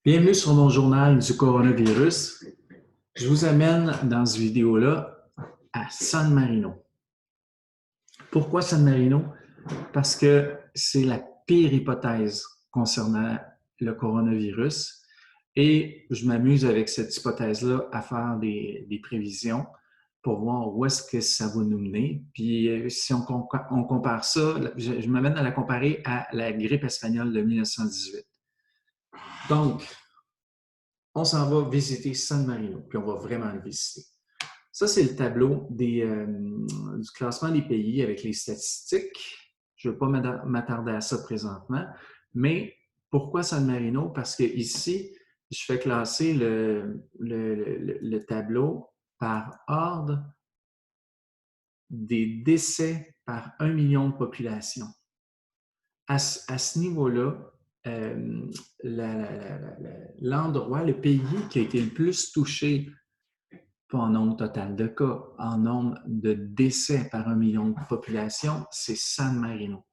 Bienvenue sur mon journal du coronavirus. Je vous amène dans cette vidéo-là à San Marino. Pourquoi San Marino? Parce que c'est la pire hypothèse concernant le coronavirus et je m'amuse avec cette hypothèse-là à faire des prévisions pour voir où est-ce que ça va nous mener. Puis si on compare ça, je m'amène à la comparer à la grippe espagnole de 1918. Donc, on s'en va visiter San Marino, puis on va vraiment le visiter. Ça, c'est le tableau du classement des pays avec les statistiques. Je ne veux pas m'attarder à ça présentement, mais pourquoi San Marino? Parce que ici, je fais classer le tableau par ordre des décès par 1 million de population. À ce niveau-là, l'endroit, le pays qui a été le plus touché, pas en nombre total de cas, en nombre de décès par 1 million de population, c'est San Marino.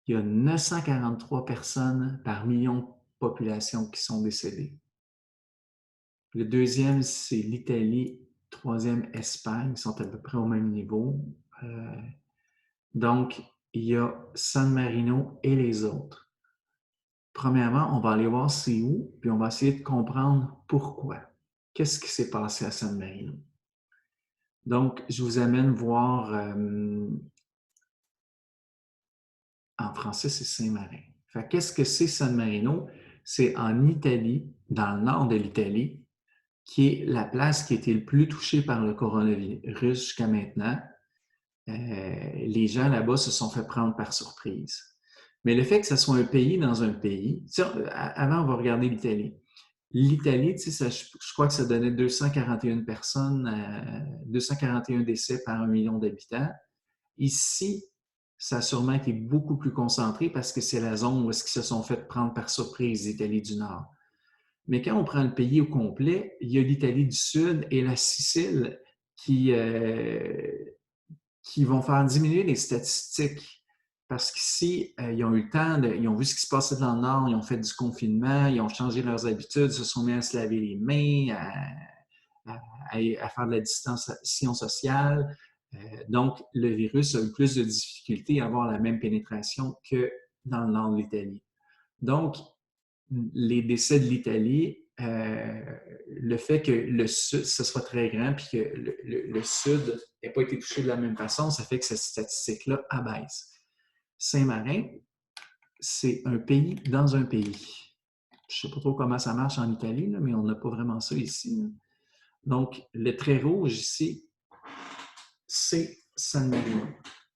Il y a 943 personnes par million de population qui sont décédées. Le deuxième, c'est l'Italie. Troisième, Espagne. Ils sont à peu près au même niveau. Donc, il y a San Marino et les autres. Premièrement, on va aller voir c'est où, puis on va essayer de comprendre pourquoi. Qu'est-ce qui s'est passé à San Marino? Donc, je vous amène voir, en français, c'est Saint-Marin. Qu'est-ce que c'est San Marino? C'est en Italie, dans le nord de l'Italie, qui est la place qui a été le plus touchée par le coronavirus jusqu'à maintenant. Les gens là-bas se sont fait prendre par surprise. Mais le fait que ce soit un pays dans un pays, avant, on va regarder l'Italie. L'Italie, je crois que ça donnait 241 personnes, 241 décès par 1 million d'habitants. Ici, ça a sûrement été beaucoup plus concentré parce que c'est la zone où est-ce qu'ils se sont fait prendre par surprise, l'Italie du Nord. Mais quand on prend le pays au complet, il y a l'Italie du Sud et la Sicile qui vont faire diminuer les statistiques. Parce qu'ici, ils ont eu le temps, ils ont vu ce qui se passait dans le Nord, ils ont fait du confinement, ils ont changé leurs habitudes, se sont mis à se laver les mains, à faire de la distanciation sociale. Donc, le virus a eu plus de difficultés à avoir la même pénétration que dans le nord de l'Italie. Donc, les décès de l'Italie, le fait que le sud, ce soit très grand, puis que le sud n'ait pas été touché de la même façon, ça fait que cette statistique-là abaisse. Saint-Marin, c'est un pays dans un pays. Je ne sais pas trop comment ça marche en Italie, là, mais on n'a pas vraiment ça ici. Là. Donc, le trait rouge ici, c'est San Marino.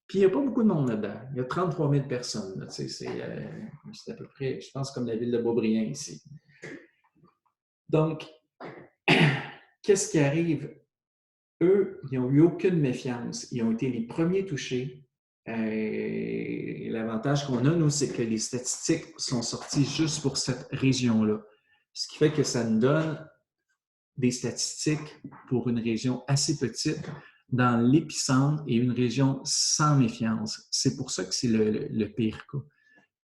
Puis, il n'y a pas beaucoup de monde là-dedans. Il y a 33 000 personnes. Là, c'est à peu près, je pense, comme la ville de Beaubriand ici. Donc, qu'est-ce qui arrive? Eux, ils n'ont eu aucune méfiance. Ils ont été les premiers touchés. L'avantage qu'on a, nous, c'est que les statistiques sont sorties juste pour cette région-là. Ce qui fait que ça nous donne des statistiques pour une région assez petite dans l'épicentre et une région sans méfiance. C'est pour ça que c'est le pire cas.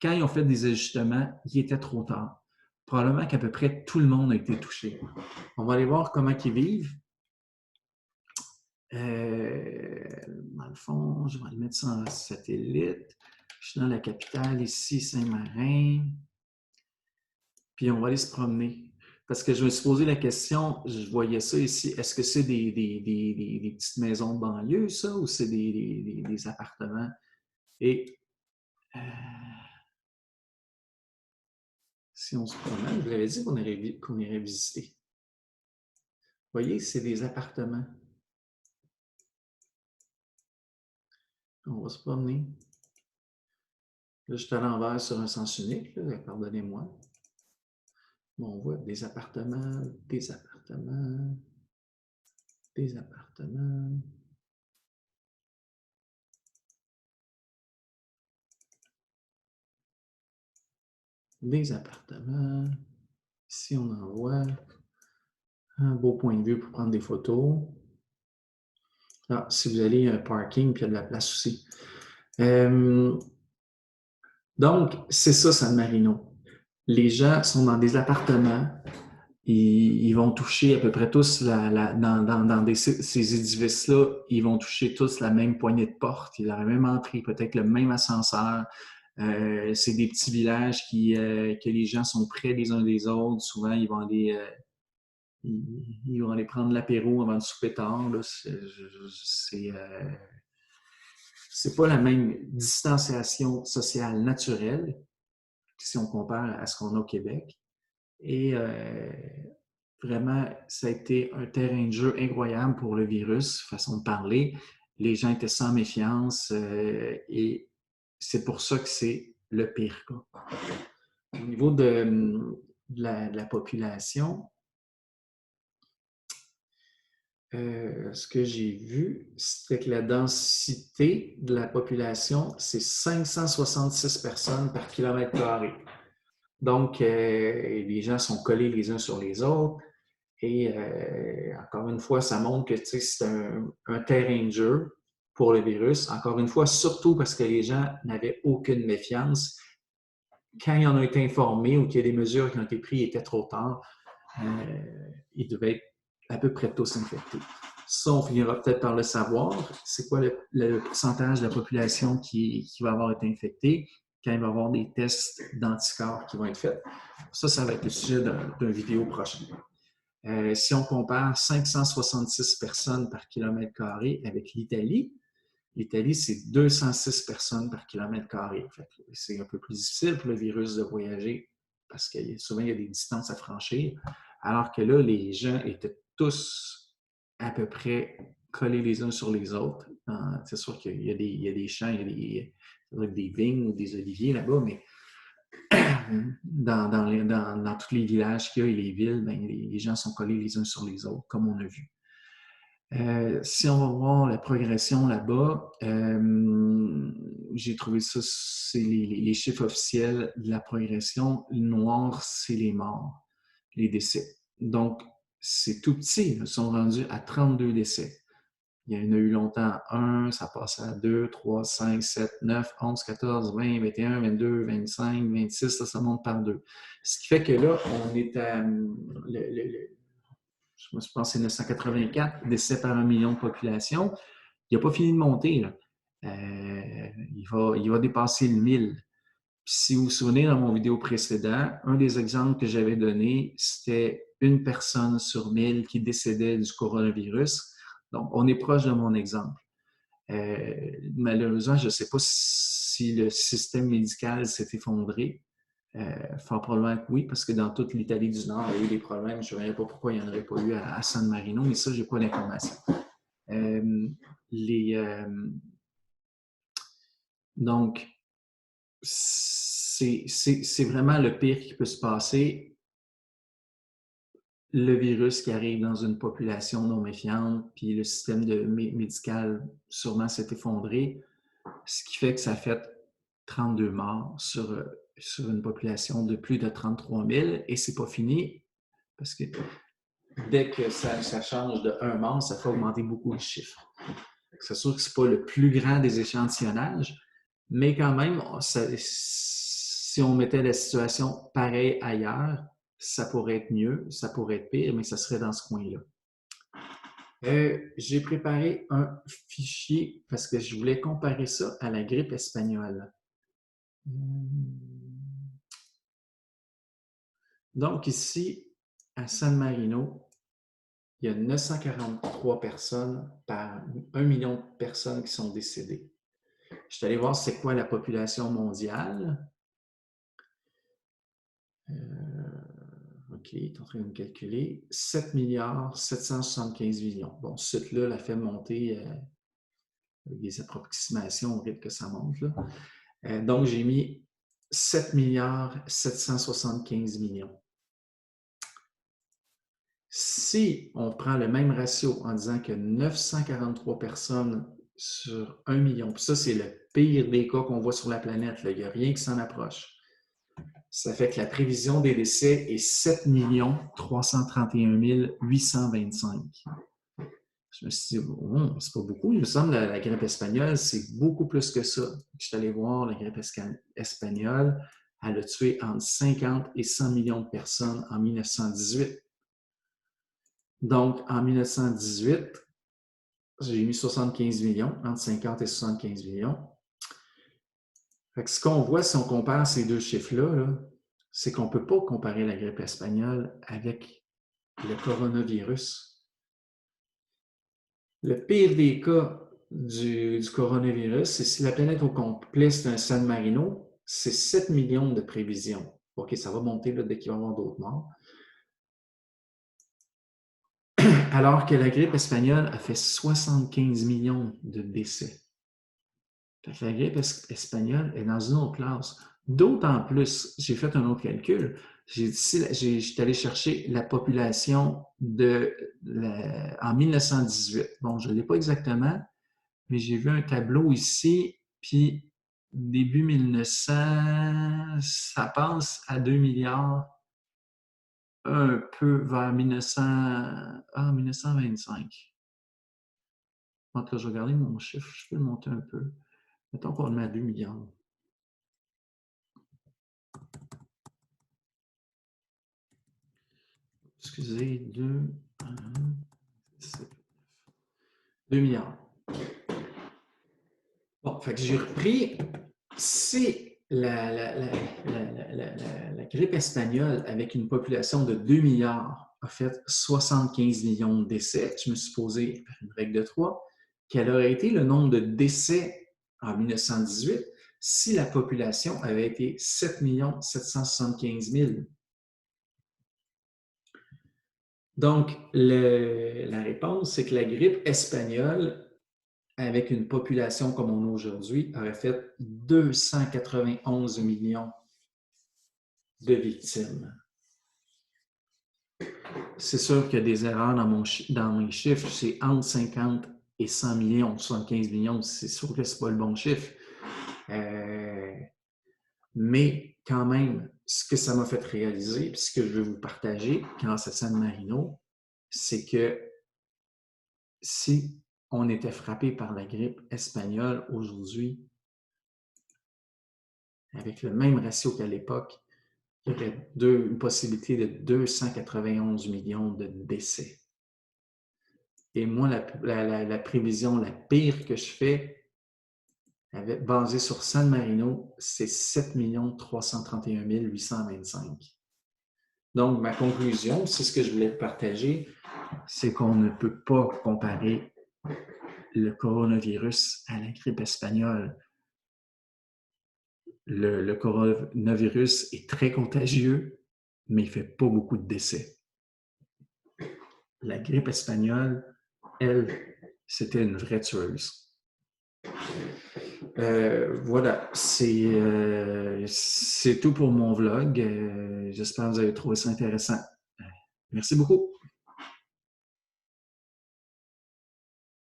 Quand ils ont fait des ajustements, il était trop tard. Probablement qu'à peu près tout le monde a été touché. On va aller voir comment ils vivent. Dans le fond, je vais le mettre ça en satellite. Je suis dans la capitale ici, Saint-Marin. Puis on va aller se promener. Parce que je me suis posé la question, je voyais ça ici, est-ce que c'est des petites maisons de banlieue, ça, ou c'est des appartements? Et si on se promène, je vous avais dit qu'on irait visiter. Vous voyez, c'est des appartements. On va se promener. Là, je suis à l'envers sur un sens unique, pardonnez-moi. Bon, on voit des appartements, des appartements, des appartements. Des appartements. Ici, on en voit. Un beau point de vue pour prendre des photos. Ah, si vous allez à un parking, puis il y a de la place aussi. Donc, c'est ça, San Marino. les gens sont dans des appartements, ils vont toucher à peu près tous, dans ces édifices-là, ils vont toucher tous la même poignée de porte, la même entrée, peut-être le même ascenseur. C'est des petits villages que les gens sont près les uns des autres. Souvent, ils vont aller prendre l'apéro avant le souper tard. C'est pas la même distanciation sociale naturelle si on compare à ce qu'on a au Québec. Et vraiment, ça a été un terrain de jeu incroyable pour le virus, façon de parler. Les gens étaient sans méfiance et c'est pour ça que c'est le pire cas. Au niveau de la population, ce que j'ai vu, c'est que la densité de la population, c'est 566 personnes par kilomètre carré. Donc, les gens sont collés les uns sur les autres. Et encore une fois, ça montre que c'est un terrain de jeu pour le virus. Encore une fois, surtout parce que les gens n'avaient aucune méfiance. Quand ils en ont été informés ou qu'il y a des mesures qui ont été prises, il était trop tard. Ils devaient être à peu près tous infectés. Ça, on finira peut-être par le savoir. C'est quoi le pourcentage de la population qui va avoir été infectée quand il va y avoir des tests d'anticorps qui vont être faits. Ça va être le sujet d'une vidéo prochaine. Si on compare 566 personnes par kilomètre carré avec l'Italie, l'Italie, c'est 206 personnes par kilomètre carré. C'est un peu plus difficile pour le virus de voyager parce que souvent, il y a des distances à franchir. Alors que là, les gens étaient tous à peu près collés les uns sur les autres. C'est sûr qu'il y a des champs, il y a des vignes ou des oliviers là-bas, mais dans tous les villages qu'il y a et les villes, ben, les gens sont collés les uns sur les autres, comme on a vu. Si on va voir la progression là-bas, j'ai trouvé ça, c'est les chiffres officiels de la progression. Le noir, c'est les morts, les décès. Donc, c'est tout petit. Ils sont rendus à 32 décès. Il y en a eu longtemps 1, ça passe à 2, 3, 5, 7, 9, 11, 14, 20, 21, 22, 25, 26, ça monte par 2. Ce qui fait que là, on est à, je pense que c'est 984 décès par 1 million de population. Il n'a pas fini de monter. Là. Il va dépasser le 1000. Puis si vous vous souvenez, dans mon vidéo précédent, un des exemples que j'avais donné, c'était une personne sur 1000 qui décédait du coronavirus. Donc, on est proche de mon exemple. Malheureusement, je ne sais pas si le système médical s'est effondré. Fort probablement que oui, parce que dans toute l'Italie du Nord, il y a eu des problèmes. Je ne verrais pas pourquoi il n'y en aurait pas eu à San Marino, mais ça, je n'ai pas l'information. Les, donc, c'est vraiment le pire qui peut se passer. Le virus qui arrive dans une population non méfiante, puis le système médical sûrement s'est effondré, ce qui fait que ça fait 32 morts sur une population de plus de 33 000. Et c'est pas fini, parce que dès que ça change de 1 mort, ça fait augmenter beaucoup le chiffre. C'est sûr que ce n'est pas le plus grand des échantillonnages, mais quand même, si on mettait la situation pareille ailleurs, ça pourrait être mieux, ça pourrait être pire, mais ça serait dans ce coin-là. J'ai préparé un fichier parce que je voulais comparer ça à la grippe espagnole. Donc ici, à San Marino, il y a 943 personnes par 1 million de personnes qui sont décédées. Je suis allé voir c'est quoi la population mondiale. OK, il est en train de me calculer. 7 milliards 775 millions. Bon, ce site-là l'a fait monter avec des approximations au rythme que ça monte. Là. Donc, j'ai mis 7 milliards 775 millions. Si on prend le même ratio en disant que 943 personnes sur 1 million, puis ça, c'est le pire des cas qu'on voit sur la planète, là. Il n'y a rien qui s'en approche. Ça fait que la prévision des décès est 7 331 825. Je me suis dit, oh, c'est pas beaucoup. Il me semble que la grippe espagnole, c'est beaucoup plus que ça. Je suis allé voir la grippe espagnole elle a tué entre 50 et 100 millions de personnes en 1918. Donc, en 1918, j'ai mis 75 millions, entre 50 et 75 millions. Fait que ce qu'on voit si on compare ces deux chiffres-là, c'est qu'on ne peut pas comparer la grippe espagnole avec le coronavirus. Le pire des cas du coronavirus, c'est si la planète au complet, c'est un San Marino, c'est 7 millions de prévisions. OK, ça va monter là, dès qu'il va y avoir d'autres morts. Alors que la grippe espagnole a fait 75 millions de décès. La grippe espagnole est dans une autre classe. D'autant plus, j'ai fait un autre calcul. J'étais allé chercher la population en 1918. Bon, je ne l'ai pas exactement, mais j'ai vu un tableau ici, puis début 1900, ça passe à 2 milliards, un peu vers 1925. En tout cas, je vais regarder mon chiffre, je peux le monter un peu. Mettons qu'on le met à 2 milliards. Excusez, 2 milliards. Bon, fait que j'ai repris, c'est la grippe espagnole avec une population de 2 milliards a fait 75 millions de décès. Je me suis posé une règle de 3. Quel aurait été le nombre de décès en 1918 si la population avait été 7 775 000? Donc, la réponse, c'est que la grippe espagnole, avec une population comme on a aujourd'hui, aurait fait 291 millions de victimes. C'est sûr qu'il y a des erreurs dans mes chiffres. C'est entre 50 et 100 millions, 75 millions. C'est sûr que ce n'est pas le bon chiffre. Mais quand même, ce que ça m'a fait réaliser, puis ce que je veux vous partager grâce à San Marino, c'est que si on était frappé par la grippe espagnole aujourd'hui, avec le même ratio qu'à l'époque, il y aurait une possibilité de 291 millions de décès. Et moi, la prévision la pire que je fais, basée sur San Marino, c'est 7 331 825. Donc, ma conclusion, c'est ce que je voulais partager, c'est qu'on ne peut pas comparer le coronavirus à la grippe espagnole. Le coronavirus est très contagieux, mais il ne fait pas beaucoup de décès. La grippe espagnole, elle, c'était une vraie tueuse. Voilà, c'est tout pour mon vlog. J'espère que vous avez trouvé ça intéressant. Merci beaucoup.